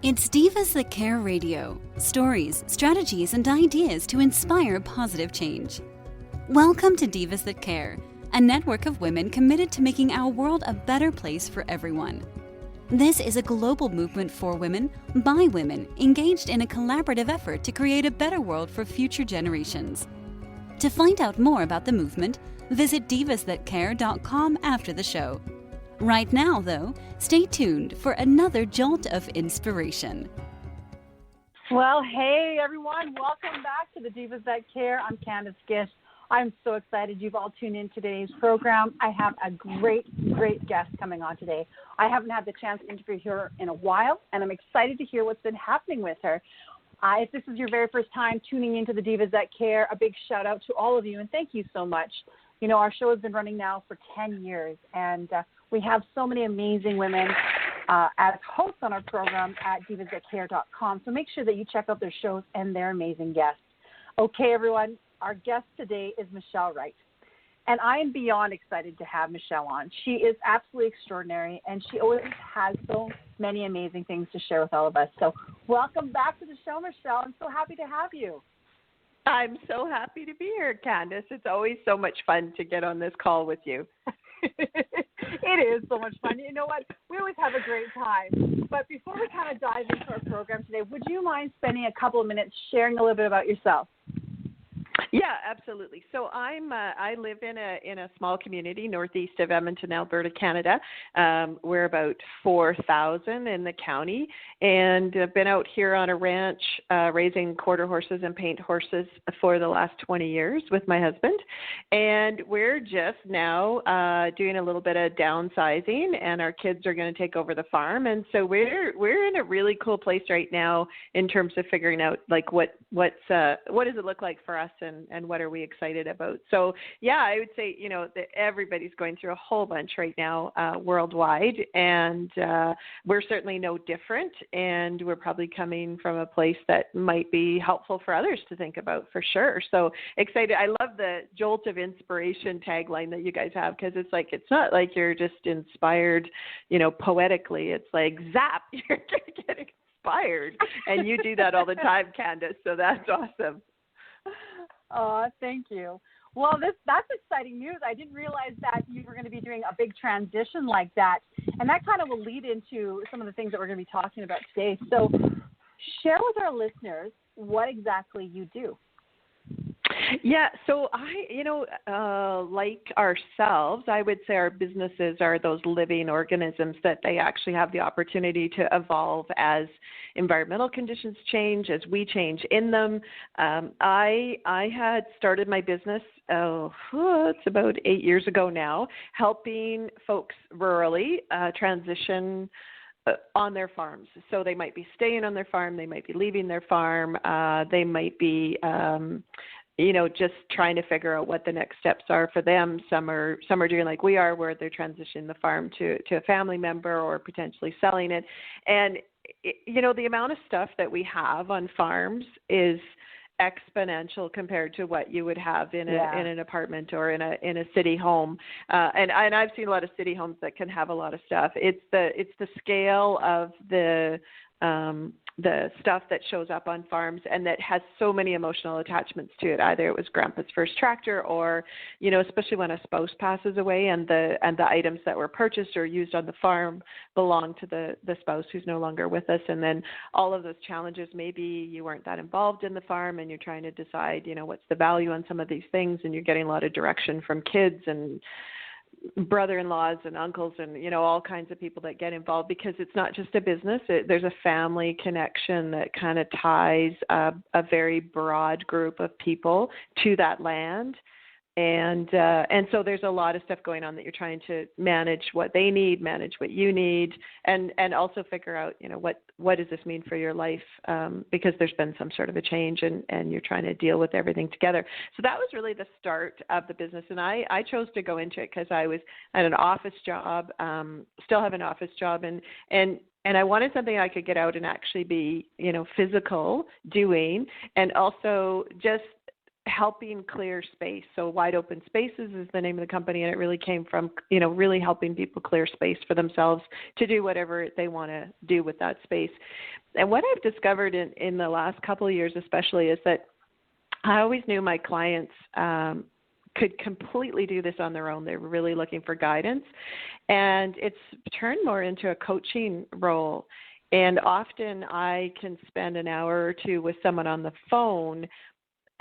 It's Divas That Care Radio. Stories, strategies, and ideas to inspire positive change. Welcome to Divas That Care, a network of women committed to making our world a better place for everyone. This is a global movement for women, by women, engaged in a collaborative effort to create a better world for future generations. To find out more about the movement, visit divasthatcare.com after the show. Right now, though, stay tuned for another jolt of inspiration. Well, hey, everyone. Welcome back to the Divas That Care. I'm Candace Gish. I'm so excited you've all tuned in today's program. I have a great guest coming on today. I haven't had the chance to interview her in a while, and I'm excited to hear what's been happening with her. If this is your very first time tuning into the Divas That Care, a big shout out to all of you, and thank you so much. You know, our show has been running now for 10 years, and we have so many amazing women as hosts on our program at divasthatcare.com. So make sure that you check out their shows and their amazing guests. Okay, everyone, our guest today is Michelle Wright. And I am beyond excited to have Michelle on. She is absolutely extraordinary, and she always has so many amazing things to share with all of us. So welcome back to the show, Michelle. I'm so happy to have you. I'm so happy to be here, Candace. It's always so much fun to get on this call with you. It is so much fun. You know what? We always have a great time. But before we kind of dive into our program today, would you mind spending a couple of minutes sharing a little bit about yourself? Yeah, absolutely. So I live in a small community northeast of Edmonton, Alberta, Canada. We're about 4,000 in the county, and I've been out here on a ranch raising quarter horses and paint horses for the last 20 years with my husband. And we're just now doing a little bit of downsizing, and our kids are going to take over the farm. And so we're in a really cool place right now in terms of figuring out like what does it look like for us and what are we excited about. So, yeah, I would say, you know, that everybody's going through a whole bunch right now worldwide, and we're certainly no different, and we're probably coming from a place that might be helpful for others to think about for sure. So excited. I love the jolt of inspiration tagline that you guys have, because it's like, it's not like you're just inspired, you know, poetically. It's like, zap, you're getting inspired, and you do that all the time, Candace, so that's awesome. Oh, thank you. Well, that's exciting news. I didn't realize that you were going to be doing a big transition like that, and that kind of will lead into some of the things that we're going to be talking about today. So share with our listeners what exactly you do. Yeah, so like ourselves, I would say our businesses are those living organisms that they actually have the opportunity to evolve as environmental conditions change, as we change in them. I had started my business, it's about 8 years ago now, helping folks rurally transition on their farms. So they might be staying on their farm, they might be leaving their farm, they might be just trying to figure out what the next steps are for them. Some are doing like we are, where they're transitioning the farm to a family member or potentially selling it. And, the amount of stuff that we have on farms is exponential compared to what you would have in an apartment or in a city home. And I've seen a lot of city homes that can have a lot of stuff. It's the scale of the stuff that shows up on farms and that has so many emotional attachments to it. Either it was grandpa's first tractor, or, especially when a spouse passes away and the items that were purchased or used on the farm belong to the spouse who's no longer with us. And then all of those challenges, maybe you weren't that involved in the farm and you're trying to decide, what's the value on some of these things, and you're getting a lot of direction from kids and brother-in-laws and uncles and, all kinds of people that get involved, because it's not just a business. There's a family connection that kind of ties a very broad group of people to that land. And so there's a lot of stuff going on that you're trying to manage what they need, manage what you need, and also figure out, what does this mean for your life? Because there's been some sort of a change, and you're trying to deal with everything together. So that was really the start of the business. And I chose to go into it because I had an office job, still have an office job, and I wanted something I could get out and actually be, physical doing, and also just helping clear space. So Wide Open Spaces is the name of the company, and it really came from, you know, really helping people clear space for themselves to do whatever they want to do with that space. And what I've discovered in the last couple of years especially is that I always knew my clients could completely do this on their own. They were really looking for guidance. And it's turned more into a coaching role. And often I can spend an hour or two with someone on the phone,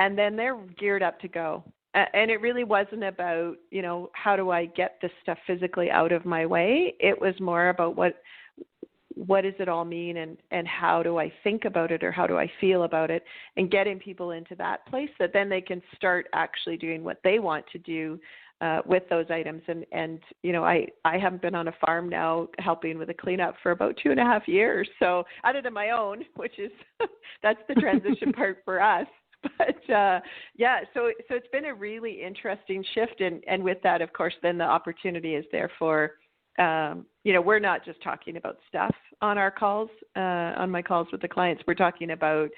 and then they're geared up to go. And it really wasn't about, you know, how do I get this stuff physically out of my way? It was more about what does it all mean, and how do I think about it, or how do I feel about it, and getting people into that place that then they can start actually doing what they want to do with those items. And you know, I haven't been on a farm now helping with a cleanup for about 2.5 years. So other than my own, which is, that's the transition part for us. But yeah, so it's been a really interesting shift. And with that, of course, then the opportunity is there for, you know, we're not just talking about stuff on our calls, on my calls with the clients. We're talking about,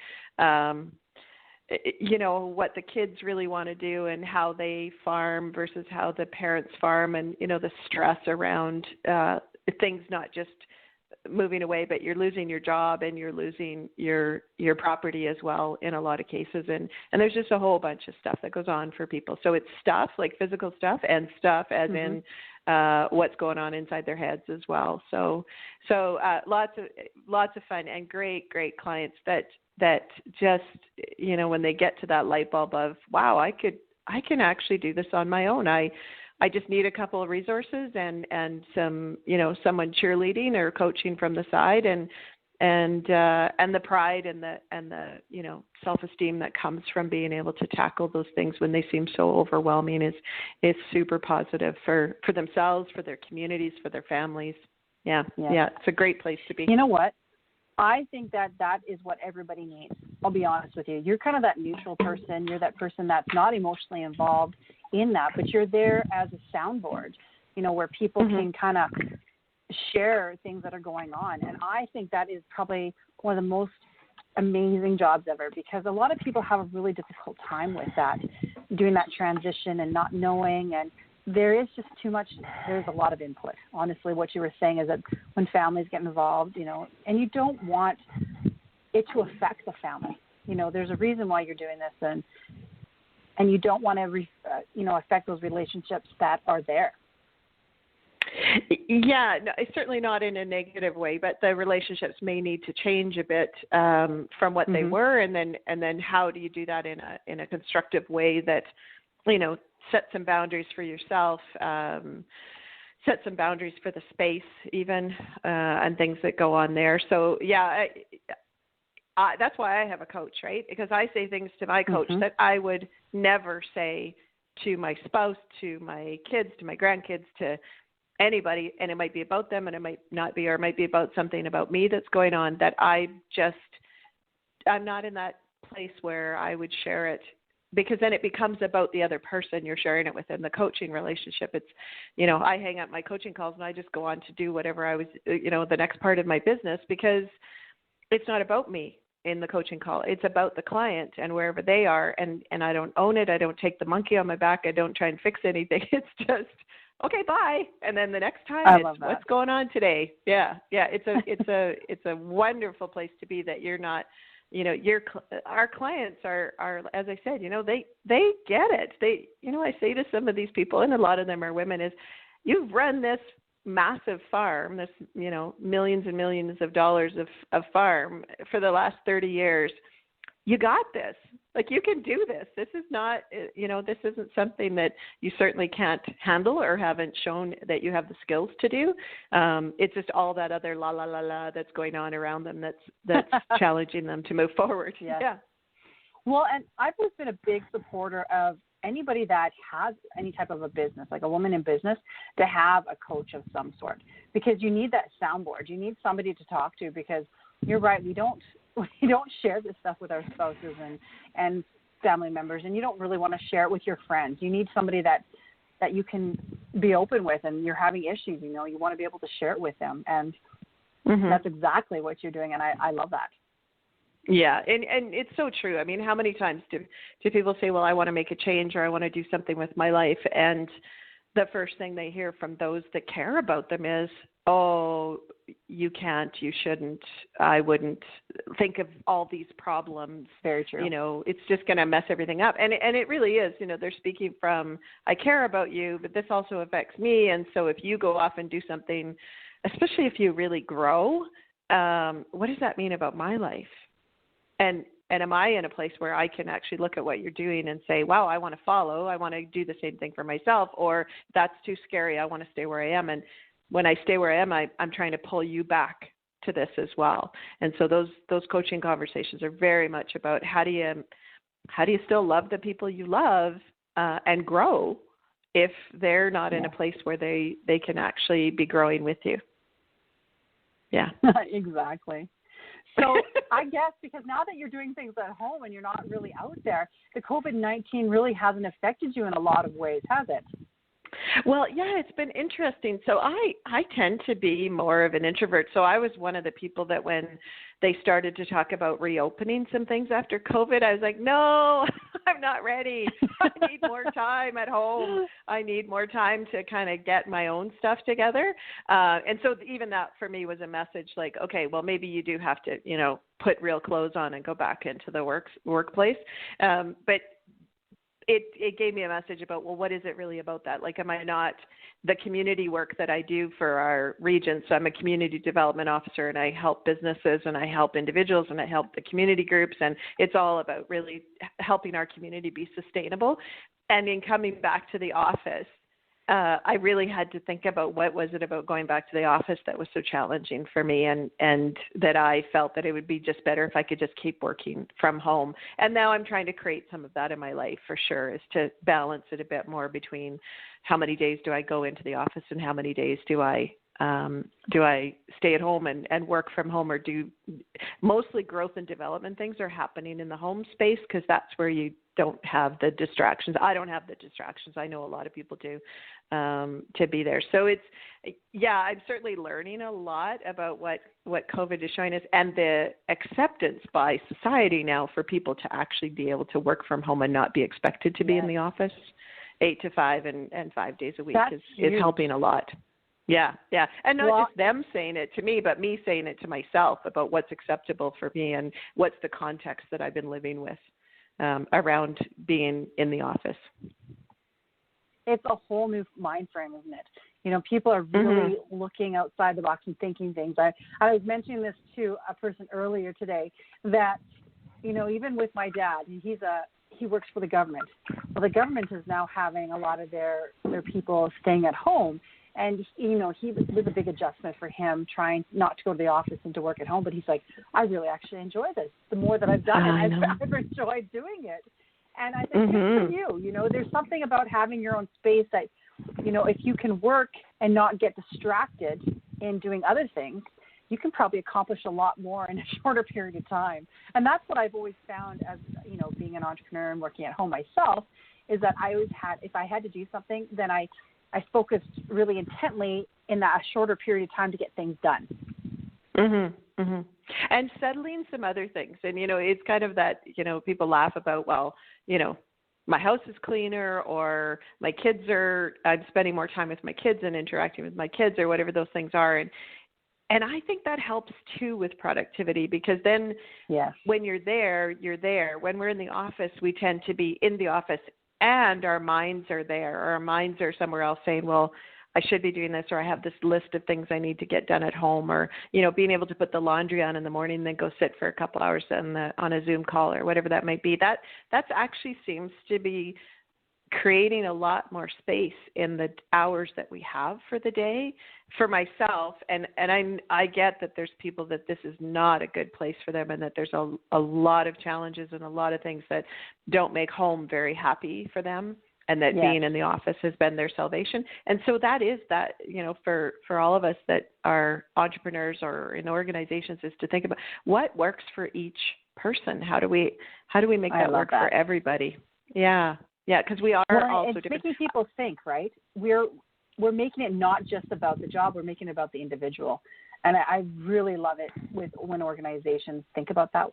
you know, what the kids really want to do and how they farm versus how the parents farm, and, you know, the stress around things not just moving away, but you're losing your job and you're losing your property as well in a lot of cases. And there's just a whole bunch of stuff that goes on for people. So it's stuff like physical stuff, and stuff as in what's going on inside their heads as well. So lots of fun and great clients that just, you know, when they get to that light bulb of, wow, I can actually do this on my own. I just need a couple of resources and some, you know, someone cheerleading or coaching from the side, and the pride and the you know, self-esteem that comes from being able to tackle those things when they seem so overwhelming is super positive for themselves, for their communities, for their families. Yeah, it's a great place to be. You know what? I think that is what everybody needs. I'll be honest with you. You're kind of that neutral person. You're that person that's not emotionally involved in that, but you're there as a soundboard, you know, where people can kind of share things that are going on. And I think that is probably one of the most amazing jobs ever, because a lot of people have a really difficult time with that, doing that transition and not knowing, and there is just too much. There's a lot of input. Honestly, what you were saying is that when families get involved, you know, and you don't want it to affect the family. You know, there's a reason why you're doing this, and you don't want to, you know, affect those relationships that are there. Yeah, no, certainly not in a negative way, but the relationships may need to change a bit from what they were, and then how do you do that in a constructive way that, you know, set some boundaries for yourself, set some boundaries for the space even, and things that go on there. So yeah, that's why I have a coach, right? Because I say things to my coach that I would never say to my spouse, to my kids, to my grandkids, to anybody. And it might be about them, and it might not be, or it might be about something about me that's going on that I'm not in that place where I would share it, because then it becomes about the other person you're sharing it with. In the coaching relationship, it's, you know, I hang up my coaching calls and I just go on to do whatever I was, you know, the next part of my business, because it's not about me in the coaching call. It's about the client and wherever they are. And I don't own it. I don't take the monkey on my back. I don't try and fix anything. It's just, okay, bye. And then the next time it's what's going on today. Yeah. It's a wonderful place to be, that you're not, you know, our clients are, as I said, you know, they get it. They, you know, I say to some of these people, and a lot of them are women, is you've run this massive farm, this, you know, millions and millions of dollars of farm for the last 30 years. You got this. Like, you can do this. This is not, you know, this isn't something that you certainly can't handle or haven't shown that you have the skills to do. It's just all that other la la la la that's going on around them that's challenging them to move forward. Yes. Yeah. Well, and I've always been a big supporter of anybody that has any type of a business, like a woman in business, to have a coach of some sort, because you need that soundboard. You need somebody to talk to, because you're right, we don't share this stuff with our spouses and family members, and you don't really want to share it with your friends. You need somebody that you can be open with, and you're having issues, you know, you want to be able to share it with them. And that's exactly what you're doing, and I love that. Yeah, and it's so true. I mean, how many times do people say, well, I want to make a change or I want to do something with my life, and the first thing they hear from those that care about them is, oh, you can't, you shouldn't, I wouldn't, think of all these problems. Very true. You know, it's just going to mess everything up. And it really is, you know, they're speaking from, I care about you, but this also affects me. And so if you go off and do something, especially if you really grow, what does that mean about my life? And am I in a place where I can actually look at what you're doing and say, wow, I want to follow, I want to do the same thing for myself, or that's too scary, I want to stay where I am. And when I stay where I am, I'm trying to pull you back to this as well. And so those coaching conversations are very much about how do you still love the people you love and grow if they're not in a place where they can actually be growing with you. Yeah. Exactly. So I guess because now that you're doing things at home and you're not really out there, the COVID-19 really hasn't affected you in a lot of ways, has it? Well, yeah, it's been interesting. So I tend to be more of an introvert. So I was one of the people that when they started to talk about reopening some things after COVID, I was like, no, I'm not ready. I need more time at home. I need more time to kind of get my own stuff together. And so even that for me was a message like, okay, well, maybe you do have to, you know, put real clothes on and go back into the workplace. But it gave me a message about, well, what is it really about that? Like, am I not the community work that I do for our region? So I'm a community development officer and I help businesses and I help individuals and I help the community groups. And it's all about really helping our community be sustainable. And in coming back to the office, I really had to think about what was it about going back to the office that was so challenging for me and that I felt that it would be just better if I could just keep working from home. And now I'm trying to create some of that in my life for sure, is to balance it a bit more between how many days do I go into the office and how many days do I stay at home and work from home, or do mostly growth and development things are happening in the home space because that's where you don't have the distractions. I don't have the distractions. I know a lot of people do to be there. So I'm certainly learning a lot about what COVID is showing us and the acceptance by society now for people to actually be able to work from home and not be expected to be in the office 8 to 5 and 5 days a week is helping a lot. Yeah. And not just them saying it to me, but me saying it to myself about what's acceptable for me and what's the context that I've been living with around being in the office. It's a whole new mind frame, isn't it? You know, people are really looking outside the box and thinking things. I was mentioning this to a person earlier today that, you know, even with my dad, he works for the government. Well, the government is now having a lot of their people staying at home. And, you know, it was a big adjustment for him trying not to go to the office and to work at home. But he's like, I really actually enjoy this. The more that I've done it, I've enjoyed doing it. And I think good for you. You know, there's something about having your own space that, you know, if you can work and not get distracted in doing other things, you can probably accomplish a lot more in a shorter period of time. And that's what I've always found as, you know, being an entrepreneur and working at home myself, is that I always had, if I had to do something, then I focused really intently in that shorter period of time to get things done. And settling some other things. And, you know, it's kind of that, you know, people laugh about, well, you know, my house is cleaner, or I'm spending more time with my kids and interacting with my kids, or whatever those things are. And I think that helps too with productivity, because then when you're there, you're there. When we're in the office, we tend to be in the office and our minds are there, or our minds are somewhere else saying, well, I should be doing this, or I have this list of things I need to get done at home, or, you know, being able to put the laundry on in the morning and then go sit for a couple hours on a Zoom call or whatever that might be. That's actually seems to be creating a lot more space in the hours that we have for the day. For myself, and I get that there's people that this is not a good place for them, and that there's a lot of challenges and a lot of things that don't make home very happy for them, and that being in the office has been their salvation. And so that is that, you know, for all of us that are entrepreneurs or in organizations, is to think about what works for each person. How do we make that work for everybody? Yeah, because we are also it's making people think, right? We're making it not just about the job, we're making it about the individual. And I really love it when organizations think about that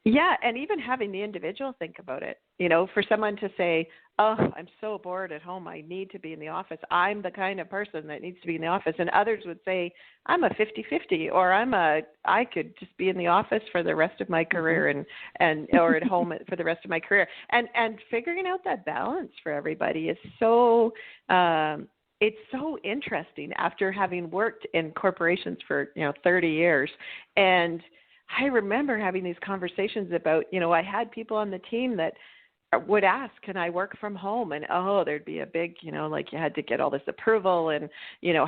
Yeah, and even having the individual think about it, for someone to say, oh, I'm so bored at home, I need to be in the office. I'm the kind of person that needs to be in the office. And others would say, I'm a 50-50, or I could just be in the office for the rest of my career or at home for the rest of my career. And figuring out that balance for everybody is so it's so interesting after having worked in corporations for 30 years. And I remember having these conversations about, I had people on the team that would ask, can I work from home? And, there'd be a big, like you had to get all this approval and,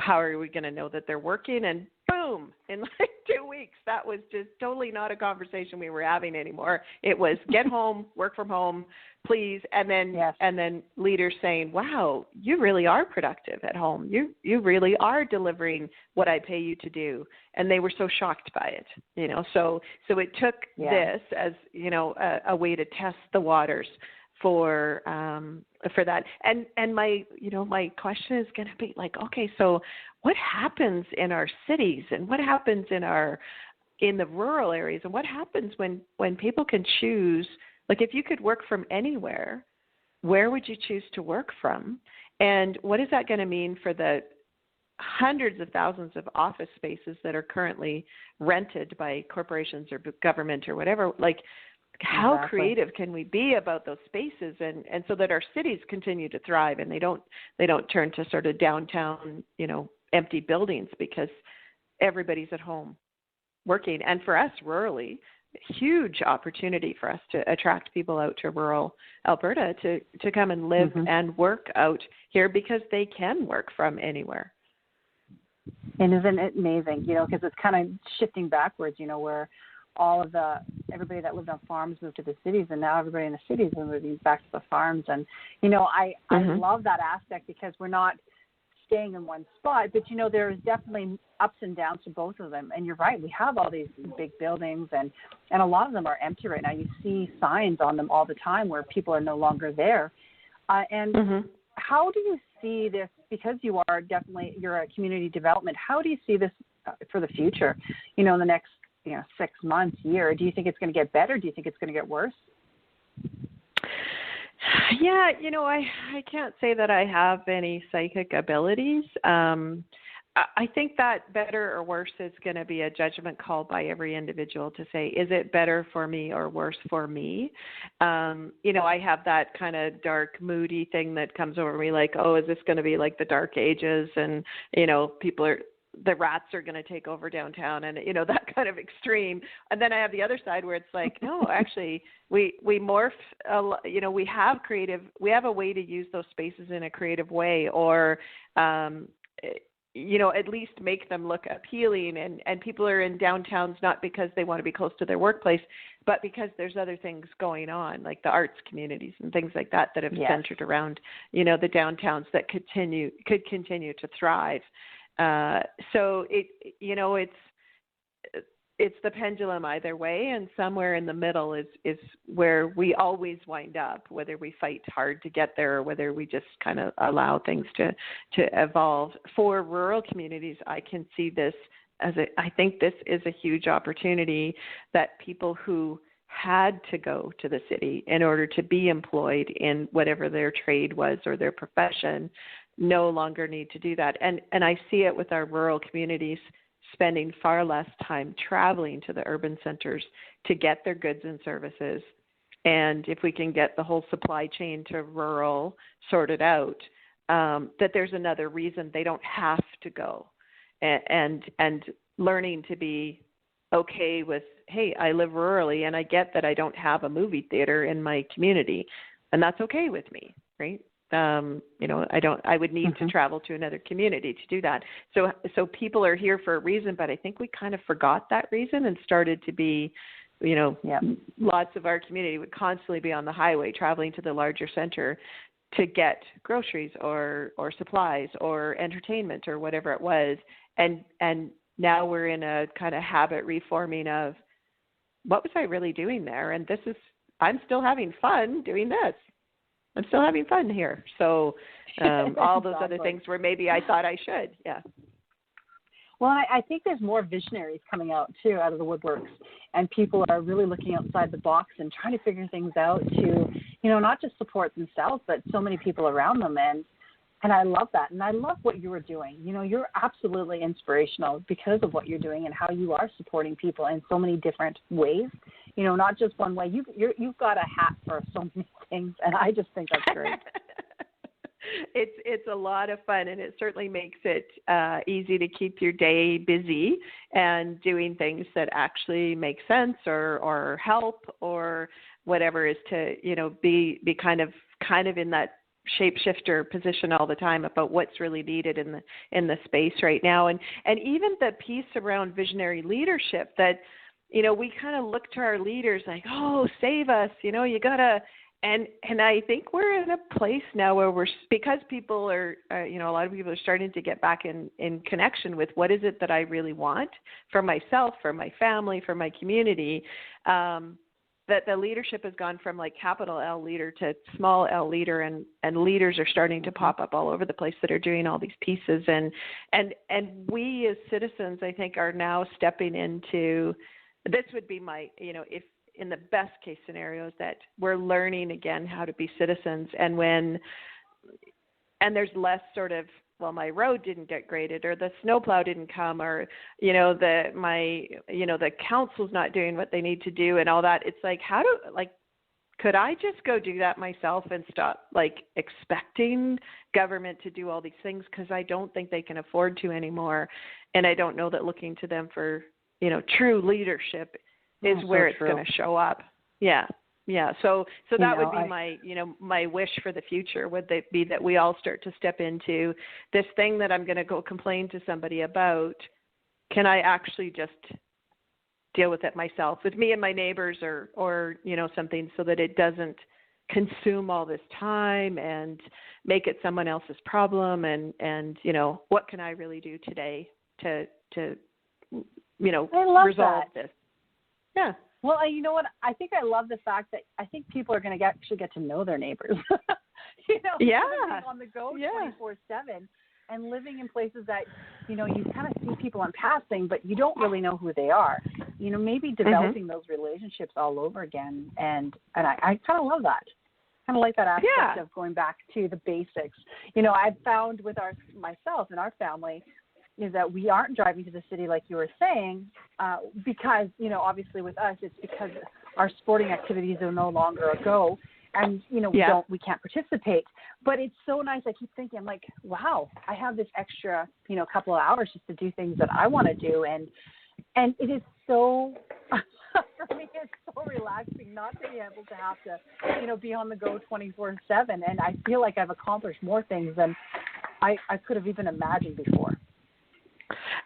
how are we going to know that they're working? And boom, in like 2 weeks, that was just totally not a conversation we were having anymore. It was get home, work from home, please. And then, and then leaders saying, wow, you really are productive at home. You really are delivering what I pay you to do. And they were so shocked by it, so it took this as, a way to test the waters for that. And my, my question is going to be like, okay, so what happens in our cities and what happens in the rural areas, and what happens when people can choose, like if you could work from anywhere, where would you choose to work from? And what is that going to mean for the hundreds of thousands of office spaces that are currently rented by corporations or government or whatever? Like, how creative can we be about those spaces, and so that our cities continue to thrive and they don't turn to sort of downtown, empty buildings because everybody's at home working. And for us rurally, huge opportunity for us to attract people out to rural Alberta to come and live and work out here because they can work from anywhere. And isn't it amazing, because it's kind of shifting backwards, where everybody that lived on farms moved to the cities, and now everybody in the cities are moving back to the farms. And, I love that aspect because we're not staying in one spot, but, there's definitely ups and downs to both of them. And you're right, we have all these big buildings and a lot of them are empty right now. You see signs on them all the time where people are no longer there. How do you see this, because you're a community development, how do you see this for the future, in the next 6 months, year? Do you think it's going to get better? Do you think it's going to get worse? Yeah, I can't say that I have any psychic abilities. I think that better or worse is going to be a judgment call by every individual to say, is it better for me or worse for me? I have that kind of dark, moody thing that comes over me like, oh, is this going to be like the Dark Ages? And, the rats are going to take over downtown and, that kind of extreme. And then I have the other side where it's like, no, actually we morph, we have a way to use those spaces in a creative way, or, at least make them look appealing. And people are in downtowns not because they want to be close to their workplace, but because there's other things going on, like the arts communities and things like that have centered around, the downtowns that could continue to thrive. So it's the pendulum either way, and somewhere in the middle is where we always wind up, whether we fight hard to get there or whether we just kind of allow things to evolve. For rural communities, I can see this I think this is a huge opportunity that people who had to go to the city in order to be employed in whatever their trade was or their profession no longer need to do that. And I see it with our rural communities spending far less time traveling to the urban centers to get their goods and services. And if we can get the whole supply chain to rural sorted out, that there's another reason they don't have to go. And learning to be okay with, hey, I live rurally and I get that I don't have a movie theater in my community, and that's okay with me, right? I would need to travel to another community to do that. So people are here for a reason, but I think we kind of forgot that reason and started to be, lots of our community would constantly be on the highway traveling to the larger center to get groceries or supplies or entertainment or whatever it was. And now we're in a kind of habit reforming of, what was I really doing there? And I'm still having fun doing this. I'm still having fun here. So all those other things where maybe I thought I should. Yeah. Well, I think there's more visionaries coming out, too, out of the woodworks. And people are really looking outside the box and trying to figure things out to, not just support themselves, but so many people around them. And I love that. And I love what you were doing. You're absolutely inspirational because of what you're doing and how you are supporting people in so many different ways, not just one way. You've got a hat for so many things, and I just think that's great. It's a lot of fun, and it certainly makes it easy to keep your day busy and doing things that actually make sense or help or whatever, is to be kind of in that shapeshifter position all the time about what's really needed in the space right now, and even the piece around visionary leadership that we kind of look to our leaders like, oh, save us, you gotta. And I think we're in a place now where because people are, a lot of people are starting to get back in connection with what is it that I really want for myself, for my family, for my community, that the leadership has gone from like capital L leader to small L leader, and leaders are starting to pop up all over the place that are doing all these pieces. And we as citizens, I think, are now stepping into, this would be my, if, in the best case scenarios, that we're learning again how to be citizens, and there's less sort of, well, my road didn't get graded, or the snowplow didn't come, or the council's not doing what they need to do, and all that. It's like, could I just go do that myself and stop expecting government to do all these things, because I don't think they can afford to anymore, and I don't know that looking to them for true leadership is where it's going to show up. Yeah. So that would be my, my wish for the future, would be that we all start to step into this thing that I'm going to go complain to somebody about. Can I actually just deal with it myself, with me and my neighbors, or something, so that it doesn't consume all this time and make it someone else's problem, and what can I really do today to resolve this? Yeah. Well, you know what? I think I love the fact that I think people are going to actually get to know their neighbors. Yeah. On the go 24/7, and living in places that you kind of see people in passing, but you don't really know who they are. Maybe developing those relationships all over again, and I kind of love that. Kind of like that aspect of going back to the basics. I've found with myself and our family, is that we aren't driving to the city like you were saying, because, obviously with us, it's because our sporting activities are no longer a go, and, we can't participate. But it's so nice. I keep thinking, I'm like, wow, I have this extra, couple of hours just to do things that I want to do. And it is so, for me, it's so relaxing not to be able to have to, be on the go 24/7. And I feel like I've accomplished more things than I could have even imagined before.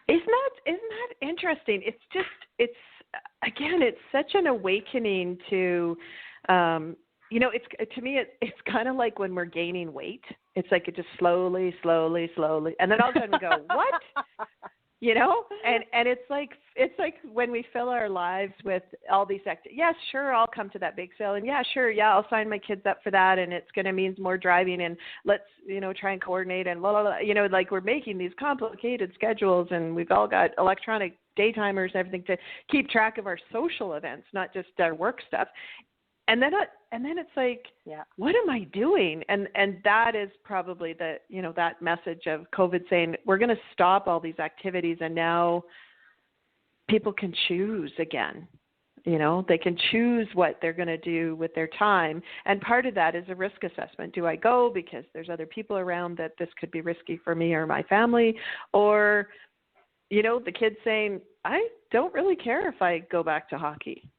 Isn't that interesting? It's such an awakening to, it's, to me, it's kind of like when we're gaining weight. It's like it just slowly, and then all of a sudden we go, what? And it's like when we fill our lives with all these yes, sure, I'll come to that bake sale, and yeah, sure, yeah, I'll sign my kids up for that, and it's going to mean more driving, and let's, try and coordinate, and blah, blah, blah, like we're making these complicated schedules, and we've all got electronic day timers and everything to keep track of our social events, not just our work stuff. And then it's like, what am I doing? And that is probably that message of COVID saying we're going to stop all these activities, and now people can choose again. They can choose what they're going to do with their time. And part of that is a risk assessment. Do I go because there's other people around that this could be risky for me or my family? Or, the kids saying, I don't really care if I go back to hockey.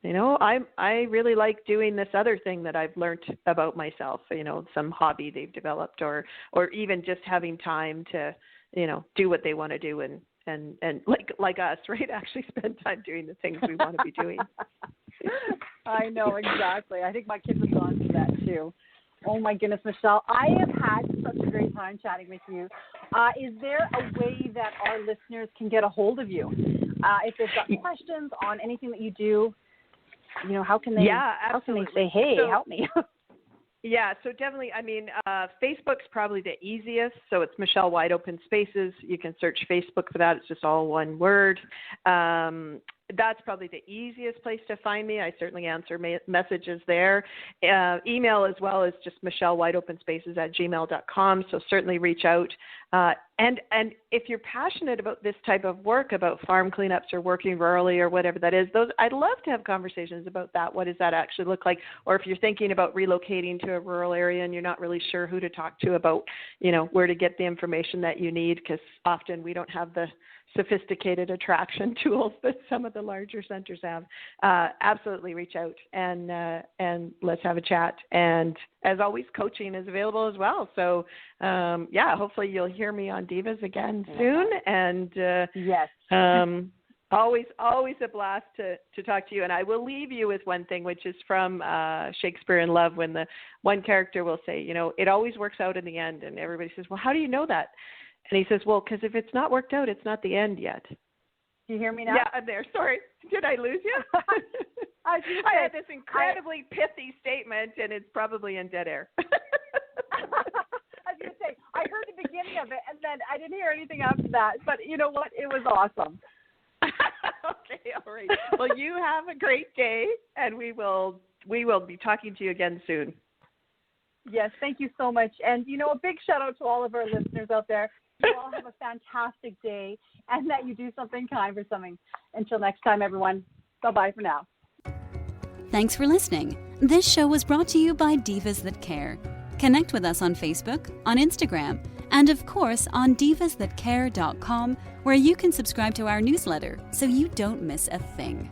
I really like doing this other thing that I've learned about myself, some hobby they've developed, or even just having time to, do what they want to do, and like us, right? Actually spend time doing the things we want to be doing. I know, exactly. I think my kids have gone through that too. Oh my goodness, Michelle, I have had such a great time chatting with you. Is there a way that our listeners can get a hold of you? If they've got questions on anything that you do, how can they? Yeah, how can absolutely. they say, hey, help me? Yeah, so definitely, Facebook's probably the easiest. So it's Michelle Wide Open Spaces. You can search Facebook for that. It's just all one word. That's probably the easiest place to find me. I certainly answer messages there. Email as well is just michellewideopenspaces@gmail.com. So certainly reach out. And if you're passionate about this type of work, about farm cleanups or working rurally or whatever that is, I'd love to have conversations about that. What does that actually look like? Or if you're thinking about relocating to a rural area and you're not really sure who to talk to about, where to get the information that you need, because often we don't have the sophisticated attraction tools that some of the larger centers have, absolutely reach out and let's have a chat. And as always, coaching is available as well. So, hopefully you'll hear me on Divas again soon. And yes. Always a blast to talk to you. And I will leave you with one thing, which is from Shakespeare in Love, when the one character will say, it always works out in the end. And everybody says, well, how do you know that? And he says, well, because if it's not worked out, it's not the end yet. Do you hear me now? Yeah, I'm there. Sorry. Did I lose you? I had this incredibly pithy statement, and it's probably in dead air. I was going to say, I heard the beginning of it, and then I didn't hear anything after that. But you know what? It was awesome. Okay, all right. Well, you have a great day, and we will be talking to you again soon. Yes, thank you so much. And, a big shout out to all of our listeners out there. You all have a fantastic day, and that you do something kind for something. Until next time, everyone, bye-bye for now. Thanks for listening. This show was brought to you by Divas That Care. Connect with us on Facebook, on Instagram, and of course on divasthatcare.com, where you can subscribe to our newsletter so you don't miss a thing.